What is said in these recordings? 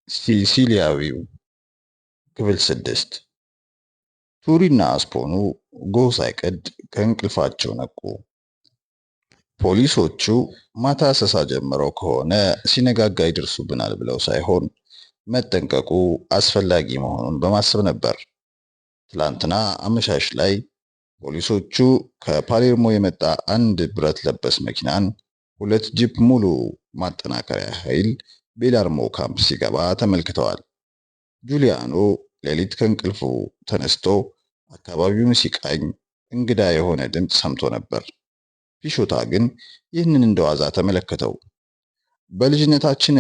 ሲሲሊያዊው ክፍል 6 ቱሪና አስፖኑ ጎህ ሳይቀድ ከእንቅልፋቸው ነቁ። ፖሊሶቹ ማታ አሰሳ ጀምረው ከሆነ ሲነጋጋ ይደርሱብናል ብለው ሳይሆን መጠንቀቁ አስፈላጊ መሆኑን በማሰብ ነበር። ትላንትና አመሻሽ ላይ ፖሊሶቹ ከፓሌርሞ የመጣ አንድ ብረት ለበስ መኪናን 2 ጂፕ ሙሉ ማጠናከሪያ ኃይል ቤላርሞ ካምፕ ሲገባ ተመልክተዋል። ጁሊያኖ ሌሊት ከእንቅልፉ ተነስቶ አካባቢውን ሲቃኝ እንግዳ የሆነ ድምፅ ሰምቶ ነበር። ፒሾታ ግን ይህንን እንደዋዛ ተመለከተው። በልጅነታችን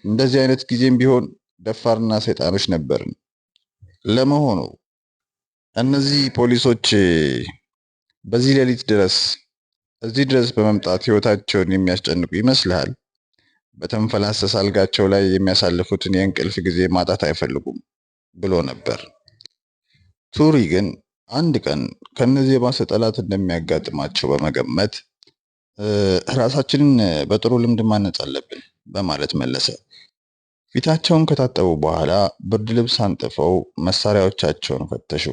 እንደዚህ አይነት ጊዜም ቢሆን ደፋርና ሰይጣኖች ነበርን። ለመሆኑ እነዚህ ፖሊሶች በዚህ ሌሊት እዚህ ድረስ በመምጣት ህይወታቸውን የሚያስጨንቁ ይመስልሃል? በተንፈላሰስ አልጋቸው ላይ የሚያሳልፉትን የእንቅልፍ ጊዜ ማጣት አይፈልጉም ብሎ ነበር። ቱሪ ግን አንድ ቀን ከነዚህ የባሰ ጠላት እንደሚያጋጥማቸው በመገመት ራሳችንን በጥሩ ልምድ ማነጽ አለብን በማለት መለሰ። ፊታቸውን ከታጠቡ በኋላ ብርድ ልብስ አንጥፈው መሳሪያዎቻቸውን ፈተሹ።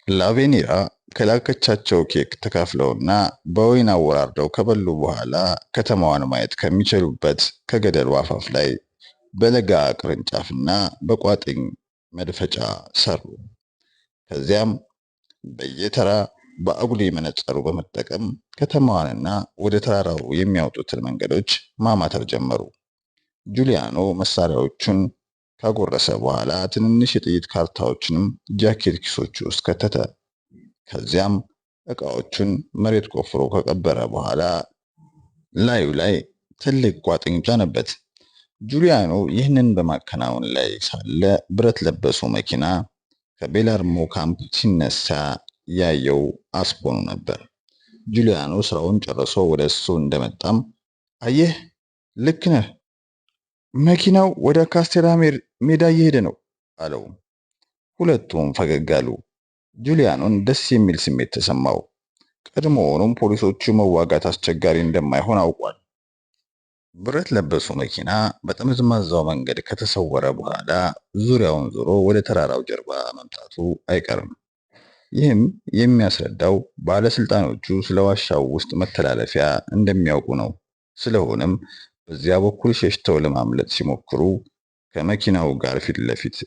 ላቬኒራ ከላከቻቸው ኬክ ተካፍለውና በወይን አወራርደው ከበሉ በኋላ ከተማዋን ማየት ከሚችሉበት ከገደሉ አፋፍ ላይ በለጋ ቅርንጫፍና በቋጥኝ መድፈጫ ሰሩ። ከዚያም በየተራ በአጉሊ መነጽሩ በመጠቀም ከተማዋንና ወደ ተራራው የሚያወጡትን መንገዶች ማማተር ጀመሩ። ጁሊያኖ መሳሪያዎቹን ካጎረሰ በኋላ ትንንሽ የጥይት ካርታዎችንም ጃኬት ኪሶቹ ውስጥ ከተተ። ከዚያም ዕቃዎቹን መሬት ቆፍሮ ከቀበረ በኋላ ላዩ ላይ ትልቅ ቋጥኝ ጫነበት። ጁሊያኖ ይህንን በማከናወን ላይ ሳለ ብረት ለበሱ መኪና ከቤላርሞ ካምፕ ሲነሳ ያየው አስፖኑ ነበር። ጁሊያኖ ስራውን ጨርሶ ወደ እሱ እንደመጣም አየህ፣ ልክ ነህ፣ መኪናው ወደ ካስቴላ ሜዳ እየሄደ ነው አለው። ሁለቱም ፈገግ አሉ። ጁሊያኖን ደስ የሚል ስሜት ተሰማው። ቀድሞውኑም ፖሊሶቹ መዋጋት አስቸጋሪ እንደማይሆን አውቋል። ብረት ለበሱ መኪና በጠመዝማዛው መንገድ ከተሰወረ በኋላ ዙሪያውን ዞሮ ወደ ተራራው ጀርባ መምጣቱ አይቀርም። ይህም የሚያስረዳው ባለስልጣኖቹ ስለ ዋሻው ውስጥ መተላለፊያ እንደሚያውቁ ነው። ስለሆነም በዚያ በኩል ሸሽተው ለማምለጥ ሲሞክሩ ከመኪናው ጋር ፊት ለፊት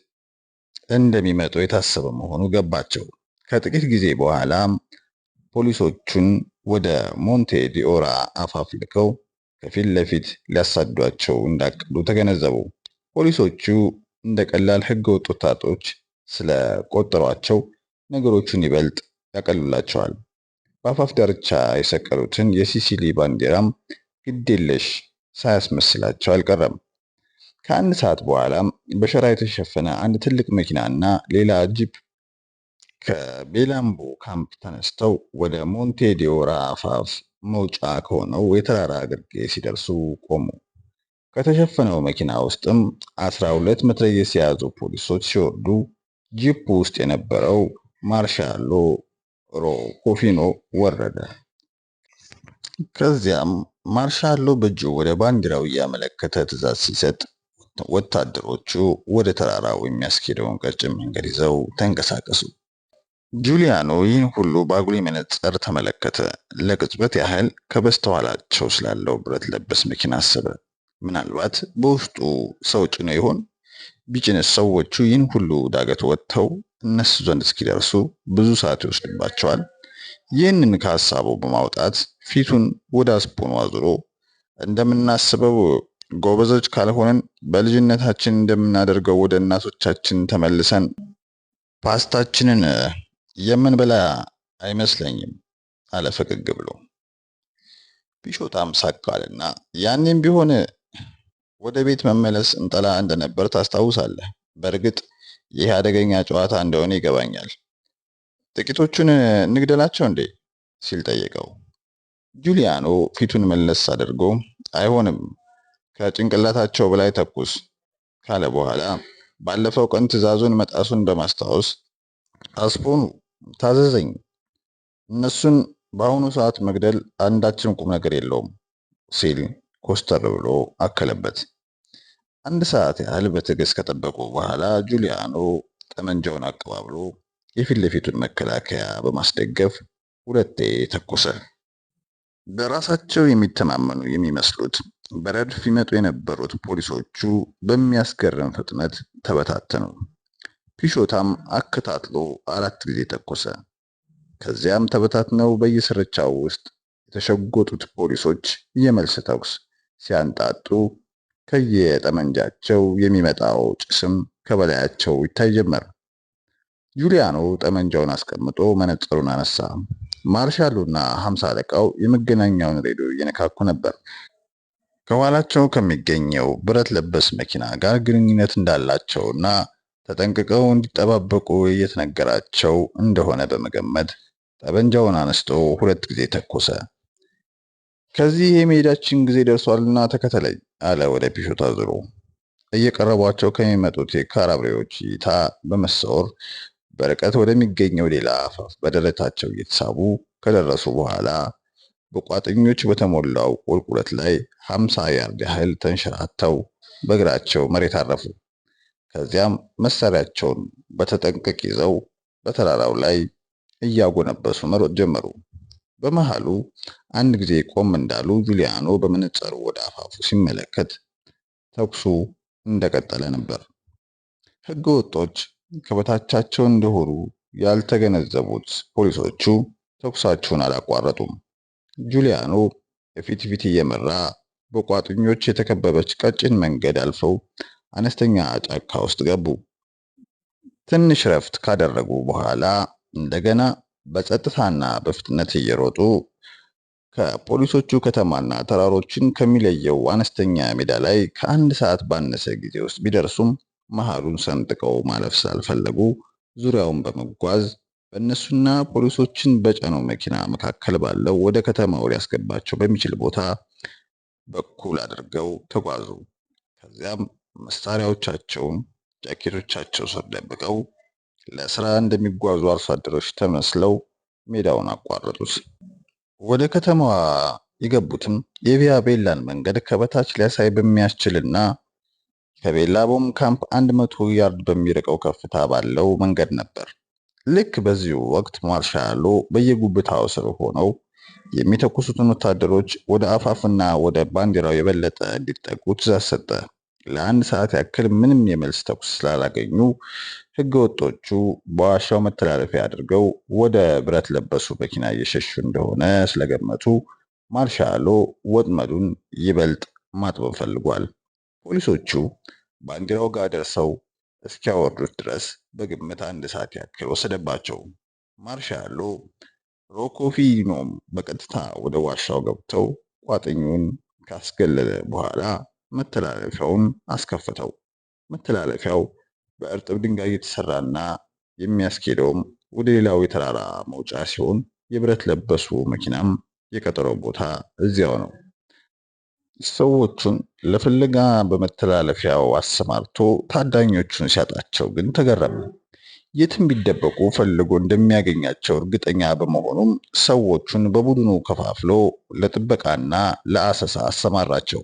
እንደሚመጡ የታሰበ መሆኑ ገባቸው። ከጥቂት ጊዜ በኋላ ፖሊሶቹን ወደ ሞንቴ ዲኦራ አፋፍ ልከው ከፊት ለፊት ሊያሳዷቸው እንዳቀዱ ተገነዘቡ። ፖሊሶቹ እንደ ቀላል ህገወጥ ወጣቶች ስለቆጠሯቸው ነገሮቹን ይበልጥ ያቀሉላቸዋል። በአፋፍ ዳርቻ የሰቀሉትን የሲሲሊ ባንዲራም ግዴለሽ ሳያስመስላቸው አልቀረም። ከአንድ ሰዓት በኋላ በሸራ የተሸፈነ አንድ ትልቅ መኪናና ሌላ ጂፕ ከቤላምቦ ካምፕ ተነስተው ወደ ሞንቴ ዲኦራ አፋፍ መውጫ ከሆነው የተራራ ግርጌ ሲደርሱ ቆሙ። ከተሸፈነው መኪና ውስጥም 12 መትረየስ የያዙ ፖሊሶች ሲወርዱ ጂፕ ውስጥ የነበረው ማርሻሎ ኮፊኖ ወረደ። ከዚያም ማርሻሎ በእጁ ወደ ባንዲራው እያመለከተ ትዕዛዝ ሲሰጥ ወታደሮቹ ወደ ተራራው የሚያስኬደውን ቀጭን መንገድ ይዘው ተንቀሳቀሱ። ጁሊያኖ ይህን ሁሉ በአጉሊ መነጽር ተመለከተ። ለቅጽበት ያህል ከበስተኋላቸው ስላለው ብረት ለበስ መኪና አሰበ። ምናልባት በውስጡ ሰው ጭኖ ይሆን? ቢጭንስ ሰዎቹ ይህን ሁሉ ዳገት ወጥተው እነሱ ዘንድ እስኪደርሱ ብዙ ሰዓት ይወስድባቸዋል። ይህንን ከሀሳቡ በማውጣት ፊቱን ወደ አስፖኑ አዙሮ እንደምናስበው ጎበዞች ካልሆነን በልጅነታችን እንደምናደርገው ወደ እናቶቻችን ተመልሰን ፓስታችንን የምንበላ አይመስለኝም አለ ፈገግ ብሎ። ፒሾታም ሳቅ አለና ያኔም ቢሆን ወደ ቤት መመለስ እንጠላ እንደነበር ታስታውሳለህ። በእርግጥ ይህ አደገኛ ጨዋታ እንደሆነ ይገባኛል። ጥቂቶቹን እንግደላቸው እንዴ ሲል ጠየቀው። ጁሊያኖ ፊቱን መለስ አድርጎ አይሆንም፣ ከጭንቅላታቸው በላይ ተኩስ ካለ በኋላ ባለፈው ቀን ትዕዛዙን መጣሱን በማስታወስ አስፖኑ ታዘዘኝ፣ እነሱን በአሁኑ ሰዓት መግደል አንዳችም ቁም ነገር የለውም ሲል ኮስተር ብሎ አከለበት። አንድ ሰዓት ያህል በትዕግስት ከጠበቁ በኋላ ጁሊያኖ ጠመንጃውን አቀባብሎ የፊት ለፊቱን መከላከያ በማስደገፍ ሁለቴ ተኮሰ። በራሳቸው የሚተማመኑ የሚመስሉት በረድፍ ይመጡ የነበሩት ፖሊሶቹ በሚያስገርም ፍጥነት ተበታተኑ። ፒሾታም አከታትሎ 4 ጊዜ ተኮሰ። ከዚያም ተበታትነው በየስርቻው ውስጥ የተሸጎጡት ፖሊሶች የመልስ ተኩስ ሲያንጣጡ ከየጠመንጃቸው የሚመጣው ጭስም ከበላያቸው ይታይ ጀመር። ጁሊያኖ ጠመንጃውን አስቀምጦ መነጽሩን አነሳ። ማርሻሉና 50 አለቃው የመገናኛውን ሬዲዮ እየነካኩ ነበር። ከኋላቸው ከሚገኘው ብረት ለበስ መኪና ጋር ግንኙነት እንዳላቸውና ተጠንቅቀው እንዲጠባበቁ እየተነገራቸው እንደሆነ በመገመት ጠመንጃውን አነስቶ 2 ጊዜ ተኮሰ። ከዚህ የመሄዳችን ጊዜ ደርሷልና ተከተለኝ አለ ወደ ፒሾታ ዞሮ። እየቀረቧቸው ከሚመጡት የካራብሬዎች እይታ በመሰወር በርቀት ወደሚገኘው ሌላ አፋፍ በደረታቸው እየተሳቡ ከደረሱ በኋላ በቋጥኞች በተሞላው ቁልቁለት ላይ 50 ያርድ ያህል ተንሸራተው በእግራቸው መሬት አረፉ። ከዚያም መሳሪያቸውን በተጠንቀቅ ይዘው በተራራው ላይ እያጎነበሱ መሮጥ ጀመሩ። በመሃሉ አንድ ጊዜ ቆም እንዳሉ ጁሊያኖ በመነጽሩ ወደ አፋፉ ሲመለከት ተኩሱ እንደቀጠለ ነበር። ሕገ ወጦች ከበታቻቸው እንደሆኑ ያልተገነዘቡት ፖሊሶቹ ተኩሳቸውን አላቋረጡም። ጁሊያኖ የፊት እየመራ በቋጥኞች የተከበበች ቀጭን መንገድ አልፈው አነስተኛ ጫካ ውስጥ ገቡ። ትንሽ ረፍት ካደረጉ በኋላ እንደገና በጸጥታና በፍጥነት እየሮጡ ከፖሊሶቹ ከተማና ተራሮችን ከሚለየው አነስተኛ ሜዳ ላይ ከ1 ሰዓት ባነሰ ጊዜ ውስጥ ቢደርሱም መሃሉን ሰንጥቀው ማለፍ ስላልፈለጉ ዙሪያውን በመጓዝ በእነሱና ፖሊሶችን በጫነው መኪና መካከል ባለው ወደ ከተማው ሊያስገባቸው በሚችል ቦታ በኩል አድርገው ተጓዙ። ከዚያም መሳሪያዎቻቸውን ጃኬቶቻቸው ስር ደብቀው ለስራ እንደሚጓዙ አርሶ አደሮች ተመስለው ሜዳውን አቋረጡት። ወደ ከተማዋ የገቡትም የቪያ ቤላን መንገድ ከበታች ሊያሳይ በሚያስችልና ከቤላቦም ካምፕ 100 ያርድ በሚርቀው ከፍታ ባለው መንገድ ነበር። ልክ በዚሁ ወቅት ማርሻሎ በየጉብታው ስር ሆነው የሚተኩሱትን ወታደሮች ወደ አፋፍና ወደ ባንዲራው የበለጠ እንዲጠጉ ትዕዛዝ ሰጠ። ለ1 ሰዓት ያክል ምንም የመልስ ተኩስ ስላላገኙ ሕገወጦቹ በዋሻው መተላለፊያ አድርገው ወደ ብረት ለበሱ መኪና እየሸሹ እንደሆነ ስለገመቱ ማርሻሎ ወጥመዱን ይበልጥ ማጥበብ ፈልጓል። ፖሊሶቹ ባንዲራው ጋር ደርሰው እስኪያወርዱት ድረስ በግምት 1 ሰዓት ያክል ወሰደባቸው። ማርሻሎ ሮኮፊኖም በቀጥታ ወደ ዋሻው ገብተው ቋጥኙን ካስገለለ በኋላ መተላለፊያውን አስከፈተው። መተላለፊያው በእርጥብ ድንጋይ የተሰራና የሚያስኬደውም ወደ ሌላው የተራራ መውጫ ሲሆን የብረት ለበሱ መኪናም የቀጠሮው ቦታ እዚያው ነው። ሰዎቹን ለፍለጋ በመተላለፊያው አሰማርቶ ታዳኞቹን ሲያጣቸው ግን ተገረመ። የትም ቢደበቁ ፈልጎ እንደሚያገኛቸው እርግጠኛ በመሆኑም ሰዎቹን በቡድኑ ከፋፍሎ ለጥበቃና ለአሰሳ አሰማራቸው።